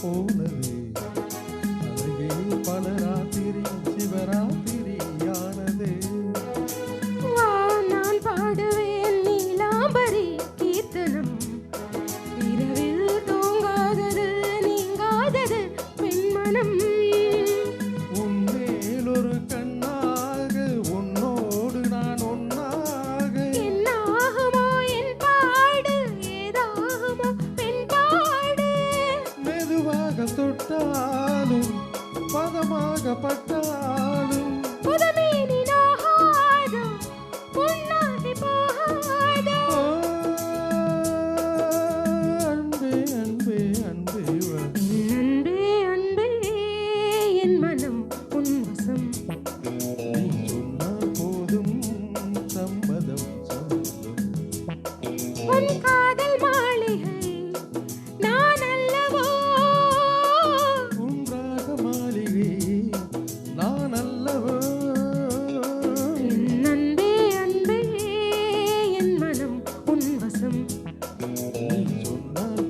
போனது அழகே பல ராத்திரி சிவராத்திரியானது. வா நான் பாடுவேன் நீலாம்பரி கீர்த்தனம். இரவில் தூங்காதது நீங்காதது பெண்மனம். உன்மேல் ஒரு கண்ணாக உன்னோடு நான் ஒன்னாக. என்னாகுமோ என் பாடு ஏதாகுமோ பெண் பாடு. மெதுவாக தொட்டாலும் பதமாக பட்டாலும் புதுமேனி நாகாதோ பொன்னாகி போகாதோ. ஓ, அன்பே அன்பே அன்பே வா. அன்பே அன்பே என் மனம் உன் வசம். நீ சொன்னால் போதும் சம்மதம் சொல்லும். உன் காதல் மாளிகை நான் அல்லவோ. உன் ராக மாளிகை நான் அல்லவோ. என் அன்பே அன்பே என் மனம் உன் வசம். நீ சொன்னால்